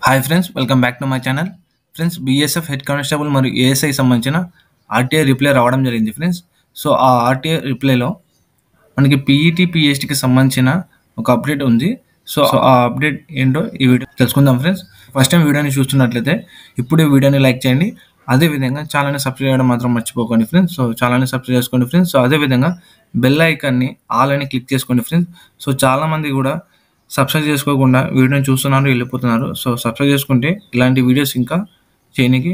Hi friends, welcome back to my channel. Friends, BSF head constable మరియు ASI సంబంధించిన RTI reply రావడం జరిగింది friends. So ఆ RTI రిప్లైలో మనకి పీఈటీ పిఎస్టీకి సంబంధించిన ఒక అప్డేట్ ఉంది. సో ఆ అప్డేట్ ఏంటో ఈ వీడియో తెలుసుకుందాం ఫ్రెండ్స్. ఫస్ట్ టైం వీడియోని చూస్తున్నట్లయితే ఇప్పుడు ఈ వీడియోని లైక్ చేయండి. అదేవిధంగా ఛానల్ని సబ్స్క్రైబ్ చేయడం మాత్రం మర్చిపోకండి ఫ్రెండ్స్. సో ఛానల్ని సబ్స్క్రైబ్ చేసుకోండి ఫ్రెండ్స్. సో అదేవిధంగా బెల్ ఐకాన్ని ఆల్ అని క్లిక్ చేసుకోండి ఫ్రెండ్స్. సో చాలామంది కూడా సబ్స్క్రైబ్ చేసుకోకుండా వీడియోని చూస్తున్నారు, వెళ్ళిపోతున్నారు. సో సబ్స్క్రైబ్ చేసుకుంటే ఇలాంటి వీడియోస్ ఇంకా చేయడానికి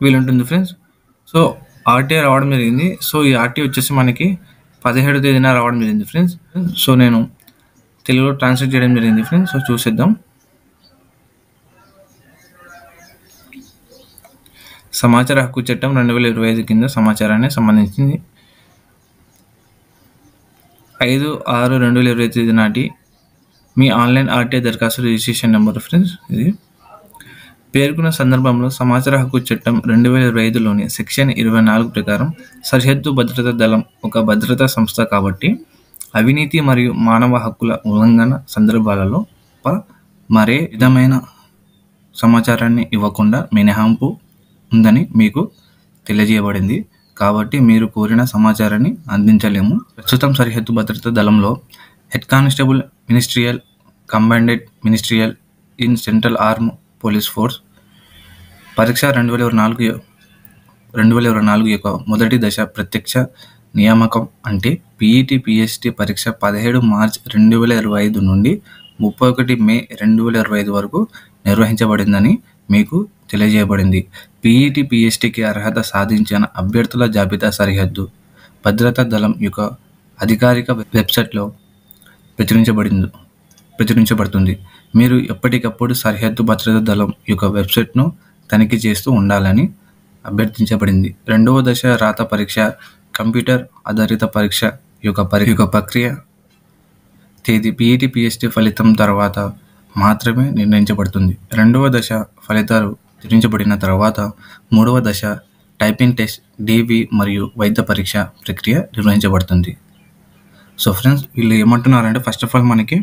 వీలుంటుంది ఫ్రెండ్స్. సో ఆర్టీఐ రావడం జరిగింది. సో ఈ ఆర్టీఐ వచ్చేసి మనకి 17వ తేదీన రావడం జరిగింది ఫ్రెండ్స్. సో నేను తెలుగులో ట్రాన్స్లేట్ చేయడం జరిగింది ఫ్రెండ్స్. సో చూసేద్దాం. సమాచార హక్కు చట్టం 2025 కింద సమాచారాన్ని సంబంధించింది 5/6/2023 నాటి మీ ఆన్లైన్ ఆర్టీఐ దరఖాస్తు రిజిస్ట్రేషన్ నెంబర్ ఫ్రెండ్స్. ఇది పేర్కొన్న సందర్భంలో సమాచార హక్కు చట్టం 2025లోని సెక్షన్ 24 ప్రకారం సరిహద్దు భద్రతా దళం ఒక భద్రతా సంస్థ కాబట్టి అవినీతి మరియు మానవ హక్కుల ఉల్లంఘన సందర్భాలలో మరే విధమైన సమాచారాన్ని ఇవ్వకుండా మినహాంపు ఉందని మీకు తెలియజేయబడింది. కాబట్టి మీరు కోరిన సమాచారాన్ని అందించలేము. ప్రస్తుతం సరిహద్దు భద్రతా దళంలో head constable ministerial combined ministerial in central arm police force పరీక్ష 2024 యొక్క మొదటి దశ ప్రత్యక్ష నియామకం అంటే పీఈటీ పిఎస్టీ పరీక్ష 17 మార్చ్ 2025 నుండి 31 మే 2025 వరకు నిర్వహించబడిందని మీకు తెలియజేయబడింది. పీఈటీ పిఎస్టీకి అర్హత సాధించిన అభ్యర్థుల జాబితా సరిహద్దు భద్రతా దళం యొక్క అధికారిక వెబ్సైట్లో ప్రచురించబడుతుంది. మీరు ఎప్పటికప్పుడు సరిహద్దు భద్రతా దళం యొక్క వెబ్సైట్ను తనిఖీ చేస్తూ ఉండాలని అభ్యర్థించబడింది. రెండవ దశ రాత పరీక్ష కంప్యూటర్ ఆధారిత పరీక్ష యొక్క ప్రక్రియ తేదీ పీఈటీ పిఎస్టీ ఫలితం తర్వాత మాత్రమే నిర్ణయించబడుతుంది. రెండవ దశ ఫలితాలు నిర్ణయించబడిన తర్వాత మూడవ దశ టైపింగ్ టెస్ట్, డివి మరియు వైద్య పరీక్ష ప్రక్రియ నిర్వహించబడుతుంది. సో ఫ్రెండ్స్, వీళ్ళు ఏమంటున్నారంటే ఫస్ట్ ఆఫ్ ఆల్ మనకి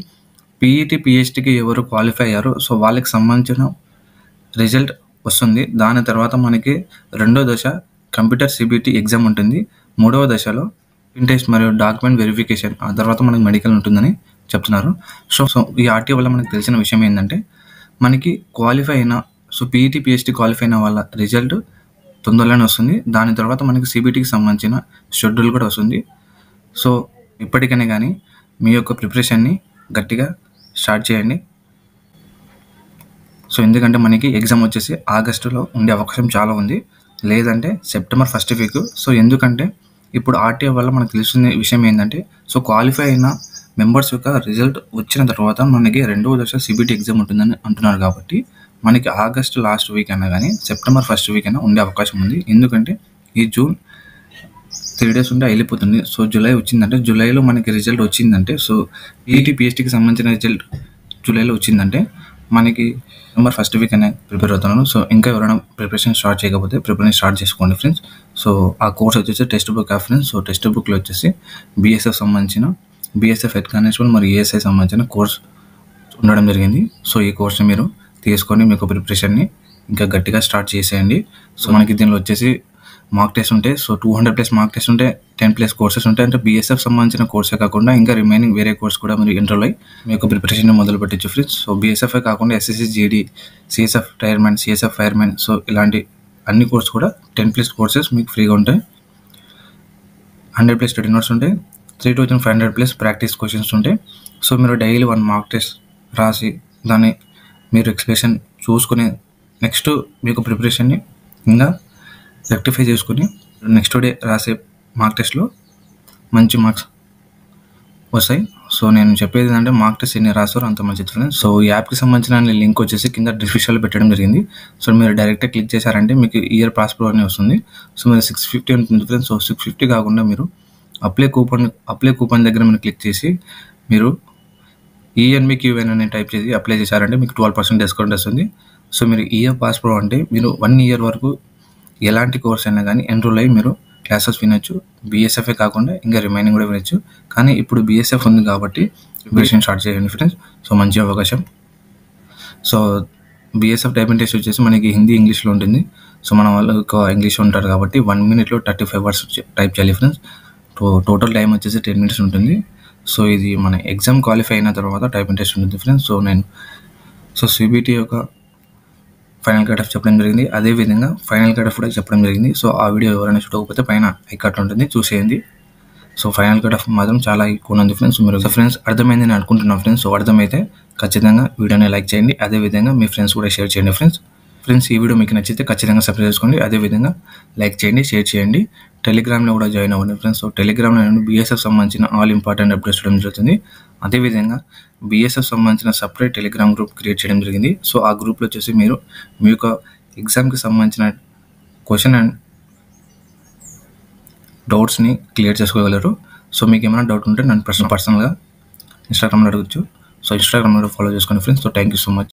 పీఈటీ పిఎస్టీకి ఎవరు క్వాలిఫై అయ్యారో సో వాళ్ళకి సంబంధించిన రిజల్ట్ వస్తుంది. దాని తర్వాత మనకి రెండో దశ కంప్యూటర్ సిబిటి ఎగ్జామ్ ఉంటుంది. మూడవ దశలో టెస్ట్ మరియు డాక్యుమెంట్ వెరిఫికేషన్, ఆ తర్వాత మనకి మెడికల్ ఉంటుందని చెప్తున్నారు. సో ఈ ఆర్టీఐ వల్ల మనకు తెలిసిన విషయం ఏంటంటే మనకి క్వాలిఫై అయిన సో పీఈటీ పిఎస్టీ క్వాలిఫై అయిన వాళ్ళ రిజల్ట్ తొందరలోనే వస్తుంది. దాని తర్వాత మనకి సిబిటికి సంబంధించిన షెడ్యూల్ కూడా వస్తుంది. సో ఇప్పటికైనా కానీ మీ యొక్క ప్రిపరేషన్ని గట్టిగా స్టార్ట్ చేయండి. సో ఎందుకంటే మనకి ఎగ్జామ్ వచ్చేసి ఆగస్టులో ఉండే అవకాశం చాలా ఉంది, లేదంటే సెప్టెంబర్ 1st వీక్. సో ఎందుకంటే ఇప్పుడు ఆర్టీఐ వల్ల మనకు తెలిసిన విషయం ఏంటంటే సో క్వాలిఫై అయిన మెంబర్స్ యొక్క రిజల్ట్ వచ్చిన తర్వాత మనకి రెండవ దశ సిబిటి ఎగ్జామ్ ఉంటుందని అంటున్నారు. కాబట్టి మనకి ఆగస్టు లాస్ట్ వీక్ అయినా కానీ సెప్టెంబర్ 1st వీక్ అయినా ఉండే అవకాశం ఉంది. ఎందుకంటే ఈ జూన్ 3 days ఉంటే వెళ్ళిపోతుంది. సో జూలై వచ్చిందంటే జూలైలో మనకి రిజల్ట్ వచ్చిందంటే సో పీఈటీ పిఎస్టీకి సంబంధించిన రిజల్ట్ జూలైలో వచ్చిందంటే మనకి సెప్టెంబర్ 1st వీక్ అయినా ప్రిపేర్ అవుతున్నాను. సో ఇంకా ఎవరైనా ప్రిపరేషన్ స్టార్ట్ చేయకపోతే ప్రిపరేషన్ స్టార్ట్ చేసుకోండి ఫ్రెండ్స్. సో ఆ కోర్స్ వచ్చేసి text book of friends. So text బుక్లో వచ్చేసి బీఎస్ఎఫ్ హెడ్ కానిస్టేబుల్ మరియు ఏఎస్ఐ సంబంధించిన కోర్స్ ఉండడం జరిగింది. సో ఈ కోర్స్ని మీరు తీసుకొని మీకు ప్రిపరేషన్ని ఇంకా గట్టిగా స్టార్ట్ చేసేయండి. సో మనకి దీనిలో వచ్చేసి మార్క్ టెస్ట్ ఉంటాయి. సో 200+ మార్క్ టెస్ట్ ఉంటాయి, 10+ కోర్సెస్ ఉంటాయి. అంటే బీఎస్ఎఫ్ సంబంధించిన కోర్సే కాకుండా ఇంకా రిమైనింగ్ వేరే కోర్స్ కూడా మీరు ఎన్రోల్ అయ్యి మీ యొక్క ప్రిపరేషన్ మొదలు పెట్టచ్చు ఫ్రెండ్స్. సో బీఎస్ఎఫ్ కాకుండా ఎస్ఎస్సి జీడీ, సిఎస్ఎఫ్ టైర్మెన్, సిఎస్ఎఫ్ ఫైర్మెన్, సో ఇలాంటి అన్ని కోర్స్ కూడా 10+ కోర్సెస్ మీకు ఫ్రీగా ఉంటాయి. 100+ స్టడీ నోట్స్ ఉంటాయి, 3500+ ప్రాక్టీస్ క్వశ్చన్స్ ఉంటాయి. సో మీరు డైలీ 1 మార్క్ టెస్ట్ రాసి దాన్ని మీరు ఎక్స్ప్రెషన్ చూసుకుని నెక్స్ట్ మీకు ప్రిపరేషన్ని ఇంకా రెక్టిఫై చేసుకుని నెక్స్ట్ డే రాసే మార్క్ టెస్ట్లో మంచి మార్క్స్ వస్తాయి. సో నేను చెప్పేది ఏంటంటే మార్క్ టెస్ట్ ఎన్ని రాస్తారో అంత మంచిది ఫ్రెండ్స్. సో ఈ యాప్కి సంబంధించిన లింక్ వచ్చేసి కింద డిస్క్రిప్షన్లో పెట్టడం జరిగింది. సో మీరు డైరెక్ట్గా క్లిక్ చేశారంటే మీకు ఇయర్ పాస్ ప్రో అని వస్తుంది. సో మీరు 650 ఉంటుంది ఫ్రెండ్స్. సో 650 కాకుండా మీరు అప్లై కూపన్ దగ్గర మీరు క్లిక్ చేసి మీరు ENBQN అని టైప్ చేసి అప్లై చేశారంటే మీకు 12% డిస్కౌంట్ వస్తుంది. సో మీరు ఇయర్ పాస్ ప్రో అంటే మీరు 1 year వరకు ఎలాంటి కోర్స్ అయినా కానీ ఎన్రోల్ అయ్యి మీరు క్లాసెస్ వినొచ్చు. బీఎస్ఎఫ్ఏ కాకుండా ఇంకా రిమైనింగ్ కూడా వినొచ్చు. కానీ ఇప్పుడు బీఎస్ఎఫ్ ఉంది కాబట్టి ప్రిపరేషన్ స్టార్ట్ చేయండి ఫ్రెండ్స్. సో మంచి అవకాశం. సో బీఎస్ఎఫ్ టైపింగ్ టెస్ట్ వచ్చేసి మనకి హిందీ, ఇంగ్లీష్లో ఉంటుంది. సో మన వాళ్ళు ఎక్కువ ఇంగ్లీష్లో ఉంటారు కాబట్టి 1 మినిట్లో 35 వర్డ్స్ టైప్ చేయాలి ఫ్రెండ్స్. టోటల్ టైం వచ్చేసి 10 మినిట్స్ ఉంటుంది. సో ఇది మన ఎగ్జామ్ క్వాలిఫై అయిన తర్వాత టైపింగ్ టెస్ట్ ఉంటుంది ఫ్రెండ్స్. సో సిబిటి యొక్క ఫైనల్ కట్ ఆఫ్ చెప్పడం జరిగింది. అదేవిధంగా ఫైనల్ కట్ ఆఫ్ కూడా చెప్పడం జరిగింది. సో ఆ వీడియో ఎవరైనా చూడకపోతే పైన ఐకార్డ్ ఉంటుంది, చూసేయండి. సో ఫైనల్ కట్ ఆఫ్ మాత్రం చాలా ఎక్కువ ఉంది ఫ్రెండ్స్. మీరు ఫ్రెండ్స్ అర్థమైంది నేను అనుకుంటున్నాను ఫ్రెండ్స్. సో అర్థమైతే ఖచ్చితంగా వీడియోని లైక్ చేయండి. అదేవిధంగా మీ ఫ్రెండ్స్ కూడా షేర్ చేయండి ఫ్రెండ్స్. ఈ వీడియో మీకు నచ్చితే ఖచ్చితంగా సబ్స్క్రైబ్ చేసుకోండి. అదేవిధంగా లైక్ చేయండి, షేర్ చేయండి. టెలిగ్రామ్లో కూడా జాయిన్ అవ్వండి ఫ్రెండ్స్. సో టెలిగ్రామ్లో నేను బీఎస్ఎఫ్ సంబంధించిన ఆల్ ఇంపార్టెంట్ అప్డేట్స్ చేయడం జరుగుతుంది. అదేవిధంగా బీఎస్ఎఫ్ సంబంధించిన సపరేట్ టెలిగ్రామ్ గ్రూప్ క్రియేట్ చేయడం జరిగింది. సో ఆ గ్రూప్లో వచ్చేసి మీరు మీ యొక్క ఎగ్జామ్కి సంబంధించిన క్వశ్చన్ అండ్ డౌట్స్ని క్లియర్ చేసుకోగలరు. సో మీకు ఏమైనా డౌట్ ఉంటే నన్ను పర్సనల్గా ఇన్స్టాగ్రామ్లో అడగచ్చు. సో ఇన్స్టాగ్రామ్లో ఫాలో చేసుకోండి friends. So thank you so much.